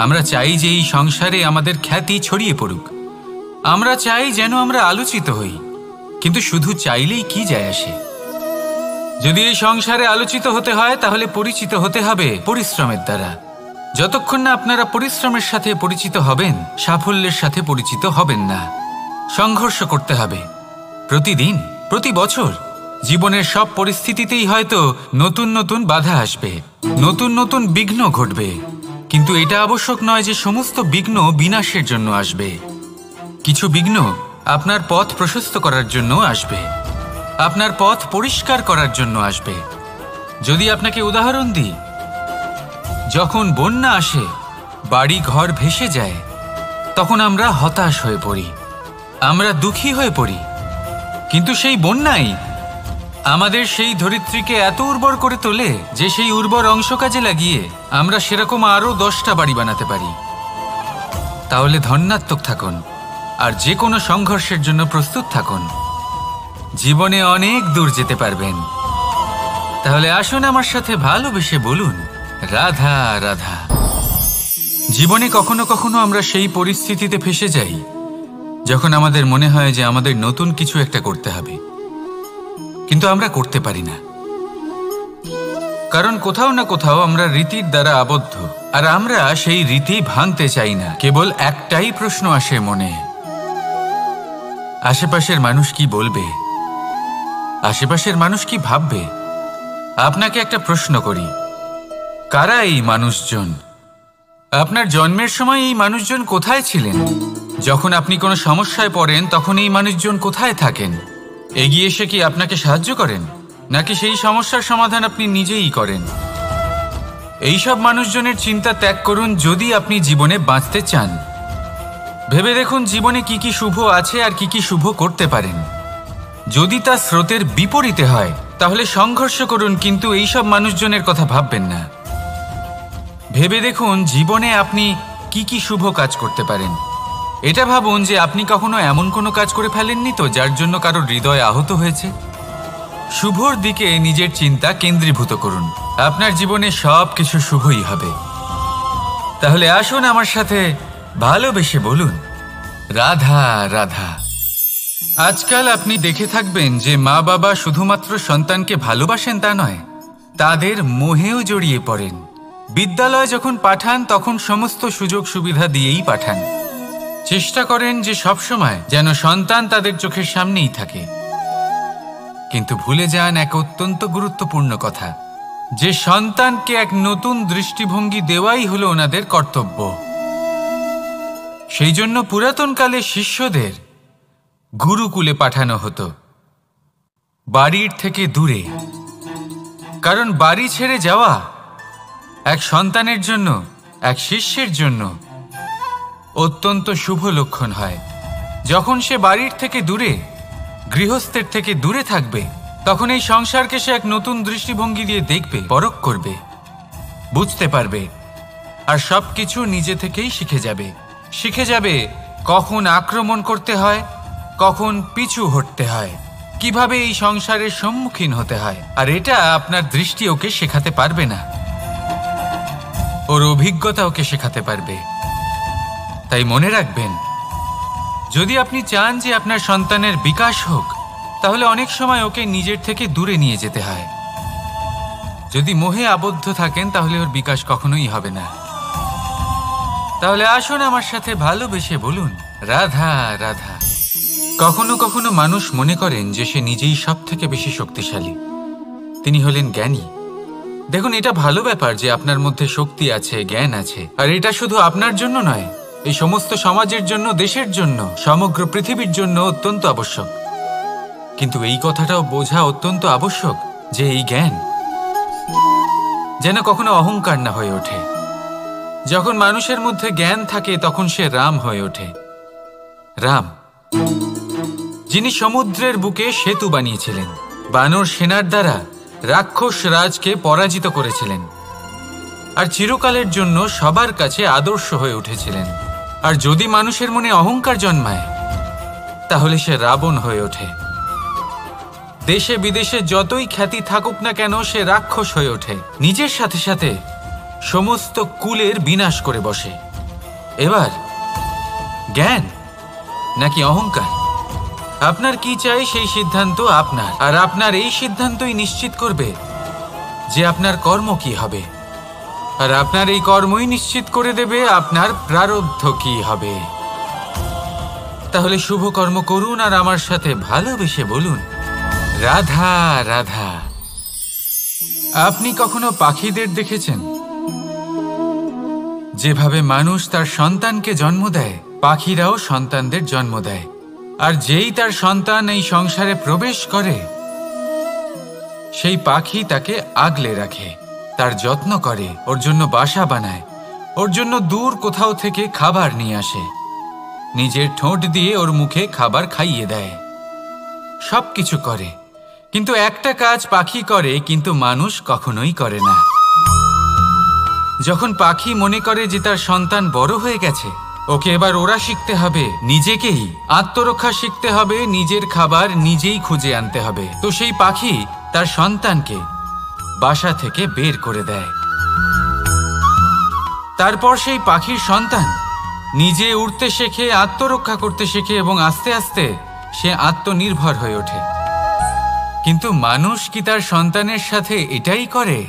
আমরা চাই যে এই সংসারে আমাদের খ্যাতি ছড়িয়ে পড়ুক। আমরা চাই যেন আমরা আলোচিত হই। কিন্তু শুধু চাইলেই কি যায় আসে? যদি এই সংসারে আলোচিত হতে হয় তাহলে পরিচিত হতে হবে পরিশ্রমের দ্বারা। যতক্ষণ না আপনারা পরিশ্রমের সাথে পরিচিত হবেন, সাফল্যের সাথে পরিচিত হবেন না। সংঘর্ষ করতে হবে প্রতিদিন, প্রতি বছর। জীবনের সব পরিস্থিতিতেই হয়তো নতুন নতুন বাধা আসবে, নতুন নতুন বিঘ্ন ঘটবে। কিন্তু এটা আবশ্যক নয় যে সমস্ত বিঘ্ন বিনাশের জন্য আসবে। কিছু বিঘ্ন আপনার পথ প্রশস্ত করার জন্য আসবে, আপনার পথ পরিষ্কার করার জন্য আসবে। যদি আপনাকে উদাহরণ দিই, যখন বন্যা আসে, বাড়ি ঘর ভেসে যায়, তখন আমরা হতাশ হয়ে পড়ি, আমরা দুঃখী হয়ে পড়ি। কিন্তু সেই বন্যাই আমাদের সেই ধরিত্রীকে এত উর্বর করে তোলে যে সেই উর্বর অংশ কাজে লাগিয়ে আমরা সেরকম আরও 10টা বাড়ি বানাতে পারি। তাহলে ধন্যাত্মক থাকুন আর যে কোনো সংঘর্ষের জন্য প্রস্তুত থাকুন। জীবনে অনেক দূর যেতে পারবেন। তাহলে আসুন আমার সাথে ভালোবেসে বলুন, রাধা রাধা। জীবনে কখনো কখনো আমরা সেই পরিস্থিতিতে ফেসে যাই যখন আমাদের মনে হয় যে আমাদের নতুন কিছু একটা করতে হবে, কিন্তু আমরা করতে পারি না। কারণ কোথাও না কোথাও আমরা রীতির দ্বারা আবদ্ধ, আর আমরা সেই রীতি ভাঙতে চাই না। কেবল একটাই প্রশ্ন আসে মনে, আশেপাশের মানুষ কি বলবে, আশেপাশের মানুষ কি ভাববে। আপনাকে একটা প্রশ্ন করি, কারা এই মানুষজন? আপনার জন্মের সময় এই মানুষজন কোথায় ছিলেন? যখন আপনি কোনো সমস্যায় পড়েন তখন এই মানুষজন কোথায় থাকেন? এগিয়ে এসে কি আপনাকে সাহায্য করেন, নাকি সেই সমস্যার সমাধান আপনি নিজেই করেন? এইসব মানুষজনের চিন্তা ত্যাগ করুন যদি আপনি জীবনে বাঁচতে চান। ভেবে দেখুন জীবনে কি কি শুভ আছে আর কি কি শুভ করতে পারেন। যদি তা স্রোতের বিপরীতে হয় তাহলে সংঘর্ষ করুন, কিন্তু এইসব মানুষজনের কথা ভাববেন না। ভেবে দেখুন জীবনে আপনি কি কি শুভ কাজ করতে পারেন। এটা ভাবুন যে আপনি কখনো এমন কোনো কাজ করে ফেলেননি তো যার জন্য কারো হৃদয় আহত হয়েছে। শুভর দিকে নিজের চিন্তা কেন্দ্রীভূত করুন, আপনার জীবনে সব কিছু শুভই হবে। তাহলে আসুন আমার সাথে ভালোবেসে বলুন, রাধা রাধা। আজকাল আপনি দেখে থাকবেন যে মা বাবা শুধুমাত্র সন্তানকে ভালোবাসেন তা নয়, তাদের মোহেও জড়িয়ে পড়েন। বিদ্যালয়ে যখন পাঠান তখন সমস্ত সুযোগ সুবিধা দিয়েই পাঠান। চেষ্টা করেন যে সবসময় যেন সন্তান তাদের চোখের সামনেই থাকে। কিন্তু ভুলে যান এক অত্যন্ত গুরুত্বপূর্ণ কথা, যে সন্তানকে এক নতুন দৃষ্টিভঙ্গি দেওয়াই হলো ওনাদের কর্তব্য। সেই জন্য পুরাতনকালে শিষ্যদের গুরুকুলে পাঠানো হতো, বাড়ির থেকে দূরে। কারণ বাড়ি ছেড়ে যাওয়া এক সন্তানের জন্য, এক শিষ্যের জন্য অত্যন্ত শুভ লক্ষণ হয়। যখন সে বাড়ির থেকে দূরে, গৃহস্থের থেকে দূরে থাকবে, তখন এই সংসারকে সে এক নতুন দৃষ্টিভঙ্গি দিয়ে দেখবে, পরখ করবে, বুঝতে পারবে, আর সবকিছু নিজে থেকেই শিখে যাবে কখন আক্রমণ করতে হয়, কখন পিছু হটতে হয়, কিভাবে এই সংসারের সম্মুখীন হতে হয়। আর এটা আপনার দৃষ্টি ওকে শেখাতে পারবে না, ওর অভিজ্ঞতা ওকে শেখাতে পারবে। তাই মনে রাখবেন, যদি আপনি চান যে আপনার সন্তানের বিকাশ হোক, তাহলে অনেক সময় ওকে নিজের থেকে দূরে নিয়ে যেতে হয়। যদি মোহে আবদ্ধ থাকেন তাহলে ওর বিকাশ কখনোই হবে না। তাহলে আসুন আমার সাথে ভালোবেসে বলুন, রাধা রাধা। কখনো কখনো মানুষ মনে করেন যে সে নিজেই সব থেকে বেশি শক্তিশালী, তিনি হলেন জ্ঞানী। দেখুন, এটা ভালো ব্যাপার যে আপনার মধ্যে শক্তি আছে, জ্ঞান আছে, আর এটা শুধু আপনার জন্য নয়, এই সমস্ত সমাজের জন্য, দেশের জন্য, সমগ্র পৃথিবীর জন্য অত্যন্ত আবশ্যক। কিন্তু এই কথাটাও বোঝা অত্যন্ত আবশ্যক যে এই জ্ঞান যেন কখনো অহংকার না হয়ে ওঠে। যখন মানুষের মধ্যে জ্ঞান থাকে তখন সে রাম হয়ে ওঠে। রাম, যিনি সমুদ্রের বুকে সেতু বানিয়েছিলেন, বানর সেনার দ্বারা রাক্ষস রাজকে পরাজিত করেছিলেন, আর চিরকালের জন্য সবার কাছে আদর্শ হয়ে উঠেছিলেন। আর যদি মানুষের মনে অহংকার জন্মায়, তাহলে সে রাবণ হয়ে ওঠে। দেশে বিদেশে যতই খ্যাতি থাকুক না কেন, সে রাক্ষস হয়ে ওঠে, নিজের সাথে সাথে সমস্ত কুলের বিনাশ করে বসে। এবার জ্ঞান নাকি অহংকার, আপনার কি চাই সেই সিদ্ধান্ত আপনার, আর আপনার এই সিদ্ধান্তই নিশ্চিত করবে যে আপনার কর্ম কি হবে, আর আপনার এই কর্মই নিশ্চিত করে দেবে আপনার প্রারব্ধ কি হবে। তাহলে শুভ কর্ম করুন আর আমার সাথে ভালোবেসে বলুন, রাধা রাধা। আপনি কখনো পাখিদের দেখেছেন? যেভাবে মানুষ তার সন্তানকে জন্ম দেয়, পাখিরাও সন্তানদের জন্ম দেয়। আর যেই তার সন্তান এই সংসারে প্রবেশ করে, সেই পাখি তাকে আগলে রাখে, তার যত্ন করে, ওর জন্য বাসা বানায়, ওর জন্য দূর কোথাও থেকে খাবার নিয়ে আসে, নিজের ঠোঁট দিয়ে ওর মুখে খাবার খাইয়ে দেয়, সবকিছু করে। কিন্তু একটা কাজ পাখি করে, কিন্তু মানুষ কখনোই করে না। যখন পাখি মনে করে যে তার সন্তান বড় হয়ে গেছে, ওকে এবার ওরা শিখতে হবে, নিজেকেই আত্মরক্ষা শিখতে হবে, নিজের খাবার নিজেই খুঁজে আনতে হবে, তো সেই পাখি তার সন্তানকে বাসা থেকে বের করে দেয়। তারপর সেই পাখির সন্তান নিজে উড়তে শেখে, আত্মরক্ষা করতে শেখে, এবং আস্তে আস্তে সে আত্মনির্ভর হয়ে ওঠে। কিন্তু মানুষ কি তার সন্তানের সাথে এটাই করে?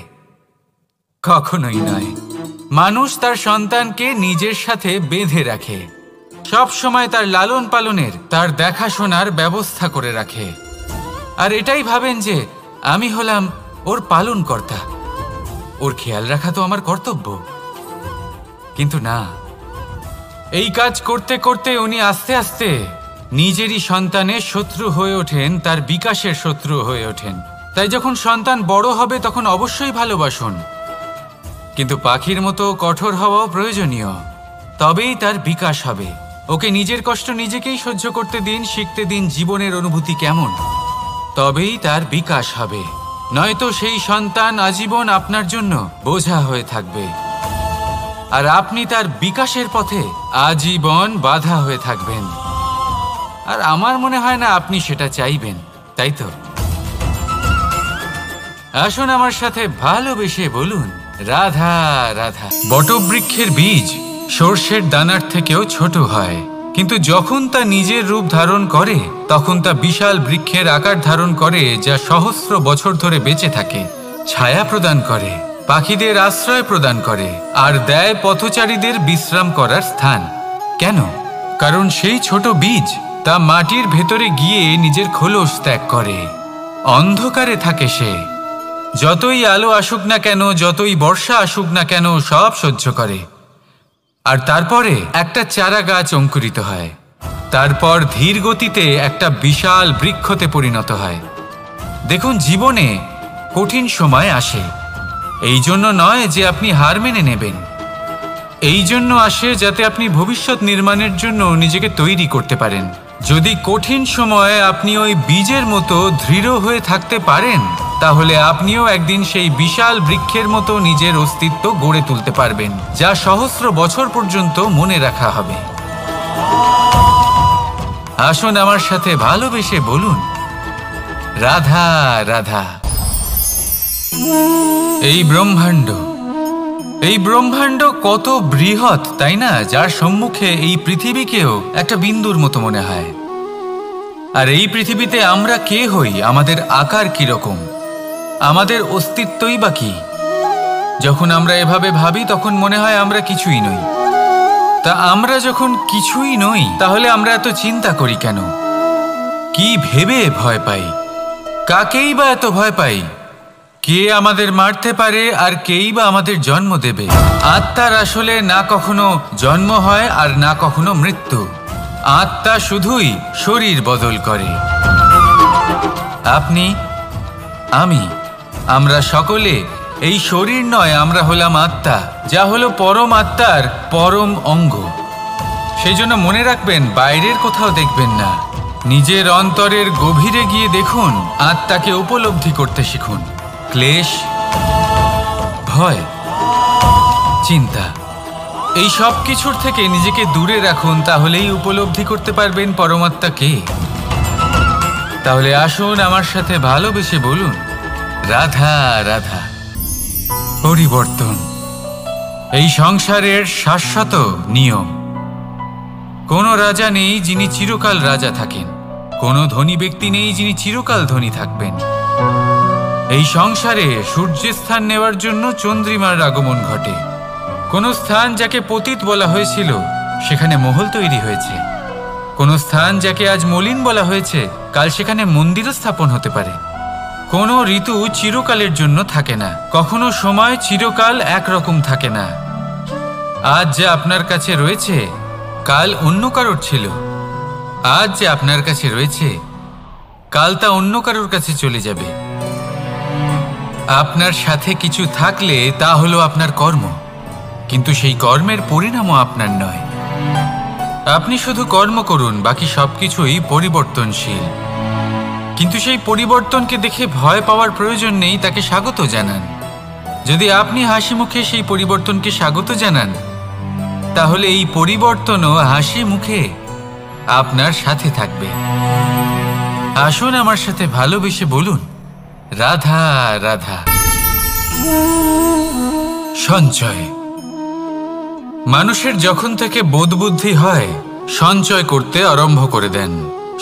কখনোই নয়। মানুষ তার সন্তানকে নিজের সাথে বেঁধে রাখে, সব সময় তার লালন পালনের, তার দেখাশোনার ব্যবস্থা করে রাখে, আর এটাই ভাবেন যে আমি হলাম ওর পালনকর্তা, ওর খেয়াল রাখা তো আমার কর্তব্য। কিন্তু না, এই কাজ করতে করতে উনি আস্তে আস্তে নিজেরই সন্তানের শত্রু হয়ে ওঠেন, তার বিকাশের শত্রু হয়ে ওঠেন। তাই যখন সন্তান বড় হবে তখন অবশ্যই ভালোবাসুন, কিন্তু পাখির মতো কঠোর হওয়াও প্রয়োজনীয়, তবেই তার বিকাশ হবে। ওকে নিজের কষ্ট নিজেকেই সহ্য করতে দিন, শিখতে দিন জীবনের অনুভূতি কেমন, তবেই তার বিকাশ হবে। নয়তো সেই সন্তান আজীবন আপনার জন্য বোঝা হয়ে থাকবে, আর আপনি তার বিকাশের পথে আজীবন বাধা হয়ে থাকবেন। আর আমার মনে হয় না আপনি সেটা চাইবেন, তাই তো? আসুন আমার সাথে ভালোবেসে বলুন, রাধা রাধা। বটবৃক্ষের বীজ সর্ষের দানার থেকেও ছোট হয়, কিন্তু যখন তা নিজের রূপ ধারণ করে তখন তা বিশাল বৃক্ষের আকার ধারণ করে, যা সহস্র বছর ধরে বেঁচে থাকে, ছায়া প্রদান করে, পাখিদের আশ্রয় প্রদান করে, আর দেয় পথচারীদের বিশ্রাম করার স্থান। কেন? কারণ সেই ছোট বীজ তা মাটির ভেতরে গিয়ে নিজের খোলস ত্যাগ করে, অন্ধকারে থাকে সে, যতই আলো আসুক না কেন, যতই বর্ষা আসুক না কেন, সব সহ্য করে। আর তারপরে একটা চারা গাছ অঙ্কুরিত হয়, তারপর ধীর গতিতে একটা বিশাল বৃক্ষতে পরিণত হয়। দেখুন, জীবনে কঠিন সময় আসে, এই জন্য নয় যে আপনি হার মেনে নেবেন, এই জন্য আসে যাতে আপনি ভবিষ্যৎ নির্মাণের জন্য নিজেকে তৈরি করতে পারেন। যদি কঠিন সময়ে আপনি ওই বীজের মতো দৃঢ় হয়ে থাকতে পারেন, তাহলে আপনিও একদিন সেই বিশাল বৃক্ষের মতো নিজের অস্তিত্ব গড়ে তুলতে পারবেন, যা সহস্র বছর পর্যন্ত মনে রাখা হবে। আসুন আমার সাথে ভালোবেসে বলুন, রাধা রাধা। এই ব্রহ্মাণ্ড কত বৃহৎ, তাই না? যার সম্মুখে এই পৃথিবীকেও একটা বিন্দুর মতো মনে হয়। আর এই পৃথিবীতে আমরা কে হই, আমাদের আকার কিরকম, আমাদের অস্তিত্বই বা কি? যখন আমরা এভাবে ভাবি তখন মনে হয় আমরা কিছুই নই। তা আমরা যখন কিছুই নই, তাহলে আমরা এত চিন্তা করি কেন? কি ভেবে ভয় পাই? কাকেই বা এত ভয় পাই? কে আমাদের মারতে পারে আর কেই বা আমাদের জন্ম দেবে? আত্মার আসলে না কখনো জন্ম হয় আর না কখনো মৃত্যু। আত্মা শুধুই শরীর বদল করে। আপনি, আমি, আমরা সকলে এই শরীর নয়, আমরা হলাম আত্মা, যা হলো পরম আত্মার পরম অঙ্গ। সেই জন্য মনে রাখবেন, বাইরের কোথাও দেখবেন না, নিজের অন্তরের গভীরে গিয়ে দেখুন, আত্মাকে উপলব্ধি করতে শিখুন। ক্লেশ, ভয়, চিন্তা, এই সব কিছুর থেকে নিজেকে দূরে রাখুন, তাহলেই উপলব্ধি করতে পারবেন পরমাত্মাকে। তাহলে আসুন আমার সাথে ভালোবেসে বলুন, রাধা রাধা। পরিবর্তন এই সংসারের শাশ্বত নিয়ম। কোনো রাজা নেই যিনি চিরকাল রাজা থাকেন, কোনো ধনী ব্যক্তি নেই যিনি চিরকাল ধনী থাকবেন। এই সংসারে সূর্যের স্থান নেওয়ার জন্য চন্দ্রিমার আগমন ঘটে। কোনো স্থান যাকে পতিত বলা হয়েছিল, সেখানে মহল তৈরি হয়েছে। কোনো স্থান যাকে আজ মলিন বলা হয়েছে, কাল সেখানে মন্দিরও স্থাপন হতে পারে। কোনো ঋতু চিরকালের জন্য থাকে না, কখনো সময় চিরকাল একরকম থাকে না। আজ যে আপনার কাছে রয়েছে, কাল অন্য কারোর ছিল। আজ যে আপনার কাছে রয়েছে, কাল তা অন্য কারোর কাছে চলে যাবে। আপনার সাথে কিছু থাকলে তা হলো আপনার কর্ম, কিন্তু সেই কর্মের পরিণামও আপনার নয়। আপনি শুধু কর্ম করুন, বাকি সবকিছুই পরিবর্তনশীল। কিন্তু সেই পরিবর্তনকে দেখে ভয় পাওয়ার প্রয়োজন নেই, তাকে স্বাগত জানান। যদি আপনি হাসি মুখে সেই পরিবর্তনকে স্বাগত জানান, তাহলে এই পরিবর্তনও হাসি মুখে আপনার সাথে থাকবে। আসুন আমার সাথে ভালোবেসে বলুন, রাধা রাধা। সঞ্চয়। মানুষের যখন থেকে বোধবুদ্ধি হয়, সঞ্চয় করতে আরম্ভ করে দেন।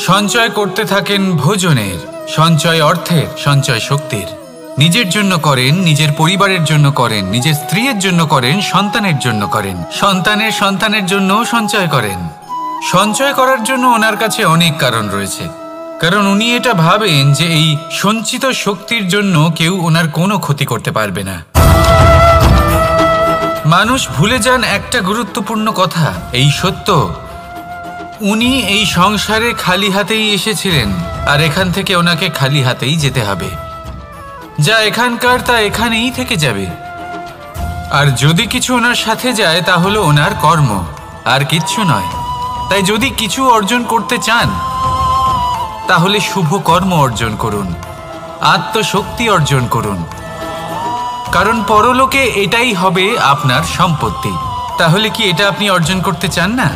সঞ্চয় করতে থাকেন ভোজনের, সঞ্চয় অর্থের, সঞ্চয় শক্তির। নিজের জন্য করেন, নিজের পরিবারের জন্য করেন, নিজের স্ত্রীর জন্য করেন, সন্তানের জন্য করেন, সন্তানের সন্তানের জন্যও সঞ্চয় করেন। সঞ্চয় করার জন্য ওনার কাছে অনেক কারণ রয়েছে, কারণ উনি এটা ভাবেন যে এই সঞ্চিত শক্তির জন্য কেউ ওনার কোনো ক্ষতি করতে পারবে না। মানুষ ভুলে যান একটা গুরুত্বপূর্ণ কথা, এই সত্য, উনি এই সংসারে খালি হাতেই এসেছিলেন, আর এখান থেকে ওনাকে খালি হাতেই যেতে হবে। যা এখানকার তা এখানেই থেকে যাবে। আর যদি কিছু ওনার সাথে যায়, তা হলো ওনার কর্ম, আর কিচ্ছু নয়। তাই যদি কিছু অর্জন করতে চান, তাহলে শুভ কর্ম অর্জন করুন, আত্মশক্তি অর্জন করুন, কারণ পরলোকে এটাই হবে আপনার সম্পত্তি। তাহলে কি এটা আপনি অর্জন করতে চান না?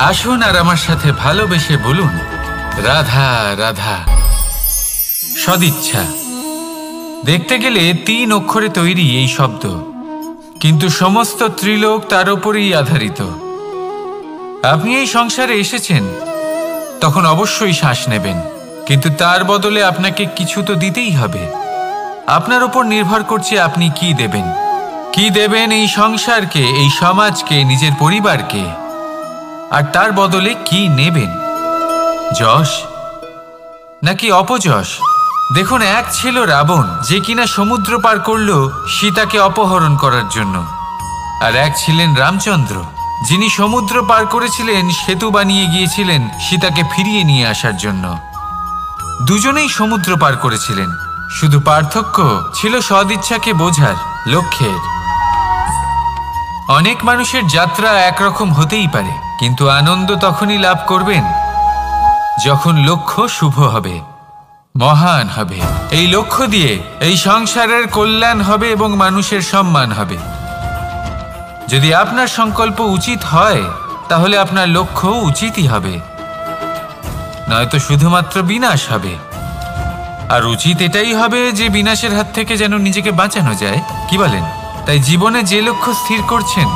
আসুন আর আমার সাথে ভালোবেসে বলুন, রাধা রাধা। সদিচ্ছা। দেখতে গেলে 3 অক্ষরে তৈরি এই শব্দ, কিন্তু সমস্ত ত্রিলোক তার উপরেই আধারিত। আপনি এই সংসারে এসেছেন, তখন অবশ্যই শ্বাস নেবেন, কিন্তু তার বদলে আপনাকে কিছু তো দিতেই হবে। আপনার উপর নির্ভর করছে আপনি কি দেবেন। কি দেবেন এই সংসারকে, এই সমাজকে, নিজের পরিবারকে, আর তার বদলে কি নেবেন? যশ নাকি অপযশ, দেখুন, এক ছিল রাবণ, যে কিনা সমুদ্র পার করল সীতাকে অপহরণ করার জন্য, আর এক ছিলেন রামচন্দ্র, যিনি সমুদ্র পার করেছিলেন, সেতু বানিয়ে গিয়েছিলেন সীতাকে ফিরিয়ে নিয়ে আসার জন্য। দুজনেই সমুদ্র পার করেছিলেন, শুধু পার্থক্য ছিল সদিচ্ছাকে বোঝার লক্ষ্যের। অনেক মানুষের যাত্রা একরকম হতেই পারে, কিন্তু আনন্দ তখনই লাভ করবেন যখন লক্ষ্য শুভ হবে, মহান হবে। এই লক্ষ্য দিয়ে এই সংসারের কল্যাণ হবে এবং মানুষের সম্মান হবে। যদি আপনার সংকল্প উচিত হয়, তাহলে আপনার লক্ষ্য উচিতই হবে, নয়তো শুধুমাত্র বিনাশ হবে। আর উচিত এটাই হবে যে বিনাশের হাত থেকে যেন নিজেকে বাঁচানো যায়, কি বলেন? তাই জীবনে যে লক্ষ্য স্থির করছেন,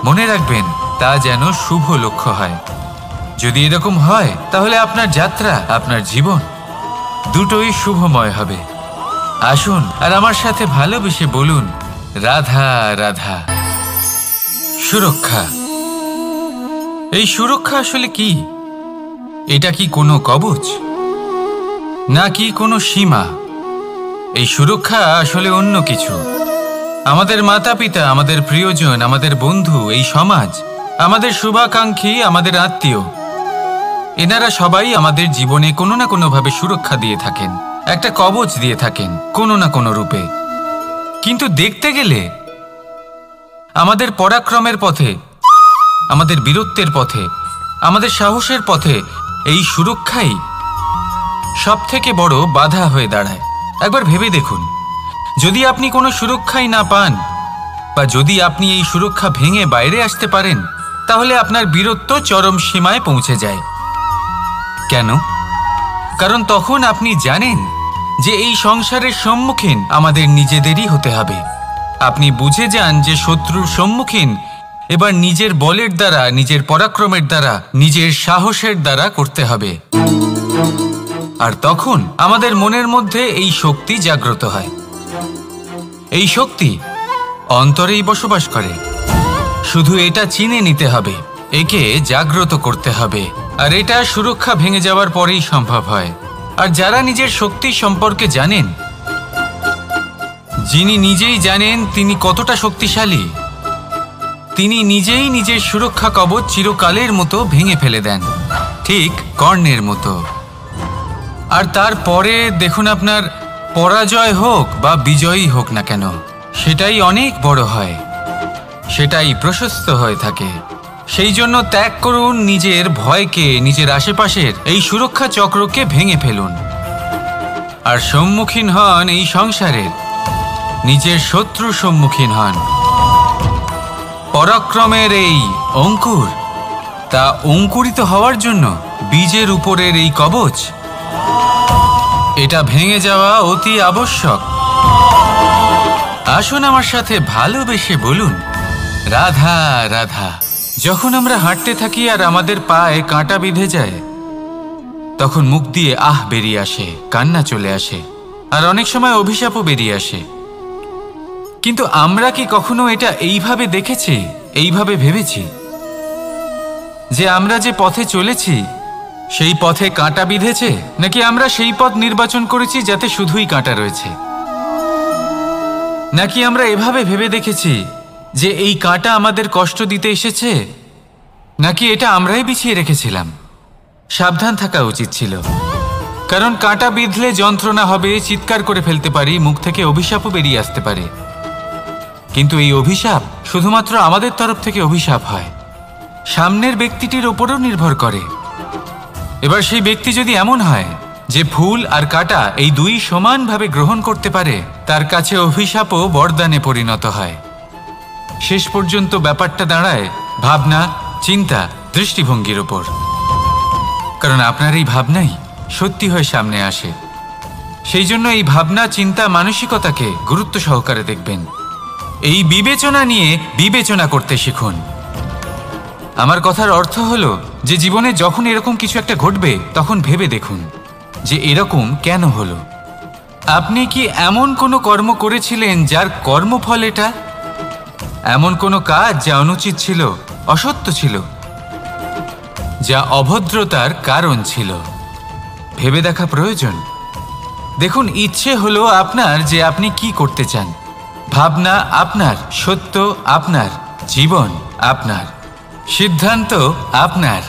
মনে রাখবেন তা যেন শুভ লক্ষ্য হয়। যদি এরকম হয়, তাহলে আপনার যাত্রা, আপনার জীবন দুটোই শুভময় হবে। আসুন আর আমার সাথে ভালোবেসে বলুন, রাধা রাধা। সুরক্ষা। এই সুরক্ষা আসলে কি? এটা কি কোনো কবচ, নাকি কোনো সীমা? এই সুরক্ষা আসলে অন্য কিছু। আমাদের মাতা পিতা, আমাদের প্রিয়জন, আমাদের বন্ধু, এই সমাজ, আমাদের শুভাকাঙ্ক্ষী, আমাদের আত্মীয়, এনারা সবাই আমাদের জীবনে কোনো না কোনোভাবে সুরক্ষা দিয়ে থাকেন, একটা কবচ দিয়ে থাকেন কোনো না কোনো রূপে। কিন্তু দেখতে গেলে আমাদের পরাক্রমের পথে, আমাদের বীরত্বের পথে, আমাদের সাহসের পথে এই সুরক্ষাই সব থেকে বড় বাধা হয়ে দাঁড়ায়। একবার ভেবে দেখুন, যদি আপনি কোনো সুরক্ষাই না পান, বা যদি আপনি এই সুরক্ষা ভেঙে বাইরে আসতে পারেন, তাহলে আপনার বীরত্ব চরম সীমায় পৌঁছে যায়। কেন? কারণ তখন আপনি জানেন যে এই সংসারের সম্মুখীন আমাদের নিজেদেরই হতে হবে। আপনি বুঝে যান যে শত্রুর সম্মুখীন এবার নিজের বলের দ্বারা, নিজের পরাক্রমের দ্বারা, নিজের সাহসের দ্বারা করতে হবে। আর তখন আমাদের মনের মধ্যে এই শক্তি জাগ্রত হয়। এই শক্তি অন্তরেই বসবাস করে, শুধু এটা চিনে নিতে হবে, একে জাগ্রত করতে হবে। আর এটা সুরক্ষা ভেঙে যাওয়ার পরেই সম্ভব হয়। আর যারা নিজের শক্তি সম্পর্কে জানেন, যিনি নিজেই জানেন তিনি কতটা শক্তিশালী, তিনি নিজেই নিজের সুরক্ষা কবচ চিরকালের মতো ভেঙে ফেলে দেন, ঠিক কর্ণের মতো। আর তারপরে দেখুন, আপনার পরাজয় হোক বা বিজয়ী হোক না কেন, সেটাই অনেক বড় হয়, সেটাই প্রশস্ত হয়ে থাকে। সেই জন্য ত্যাগ করুন নিজের ভয়কে, নিজের আশেপাশের এই সুরক্ষা চক্রকে ভেঙে ফেলুন, আর সম্মুখীন হন এই সংসারের নিজের শত্রুর সম্মুখীন হন। পরাক্রমের এই অঙ্কুর, তা অঙ্কুরিত হওয়ার জন্য বীজের উপরের এই কবচ, এটা ভেঙে যাওয়া অতি আবশ্যক। আসুন আমার সাথে ভালোবেসে বলুন, রাধা রাধা। যখন আমরা হাঁটতে থাকি আর আমাদের পায়ে কাঁটা বিঁধে যায়, তখন মুখ দিয়ে আহ বেরিয়ে আসে, কান্না চলে আসে, আর অনেক সময় অভিশাপও বেরিয়ে আসে। কিন্তু আমরা কি কখনো এটা এইভাবে দেখেছি, এইভাবে ভেবেছি যে আমরা যে পথে চলেছি সেই পথে কাঁটা বিঁধেছে, নাকি আমরা সেই পথ নির্বাচন করেছি যাতে শুধুই কাঁটা রয়েছে? নাকি আমরা এভাবে ভেবে দেখেছি যে এই কাঁটা আমাদের কষ্ট দিতে এসেছে, নাকি এটা আমরাই বিছিয়ে রেখেছিলাম? সাবধান থাকা উচিত ছিল, কারণ কাঁটা বিঁধলে যন্ত্রণা হবে, চিৎকার করে ফেলতে পারি, মুখ থেকে অভিশাপও বেরিয়ে আসতে পারে। কিন্তু এই অভিশাপ শুধুমাত্র আমাদের তরফ থেকে অভিশাপ হয়, সামনের ব্যক্তিটির ওপরও নির্ভর করে। এবার সেই ব্যক্তি যদি এমন হয় যে ফুল আর কাঁটা এই দুই সমানভাবে গ্রহণ করতে পারে, তার কাছে অভিশাপও বরদানে পরিণত হয়। শেষ পর্যন্ত ব্যাপারটা দাঁড়ায় ভাবনা, চিন্তা, দৃষ্টিভঙ্গির ওপর। কারণ আপনার এই ভাবনাই সত্যি হয়ে সামনে আসে। সেই জন্য এই ভাবনা, চিন্তা, মানসিকতাকে গুরুত্ব সহকারে দেখবেন। এই বিবেচনা নিয়ে বিবেচনা করতে শিখুন। আমার কথার অর্থ হলো যে জীবনে যখন এরকম কিছু একটা ঘটবে, তখন ভেবে দেখুন যে এরকম কেন হলো। আপনি কি এমন কোনো কর্ম করেছিলেন যার কর্মফল এটা? এমন কোনো কাজ যা অনুচিত ছিল, অসত্য ছিল, যা অভদ্রতার কারণ ছিল? ভেবে দেখা প্রয়োজন। দেখুন, ইচ্ছে হলো আপনার যে আপনি কি করতে চান, ভাবনা আপনার, সত্য আপনার, জীবন আপনার, সিদ্ধান্ত আপনার।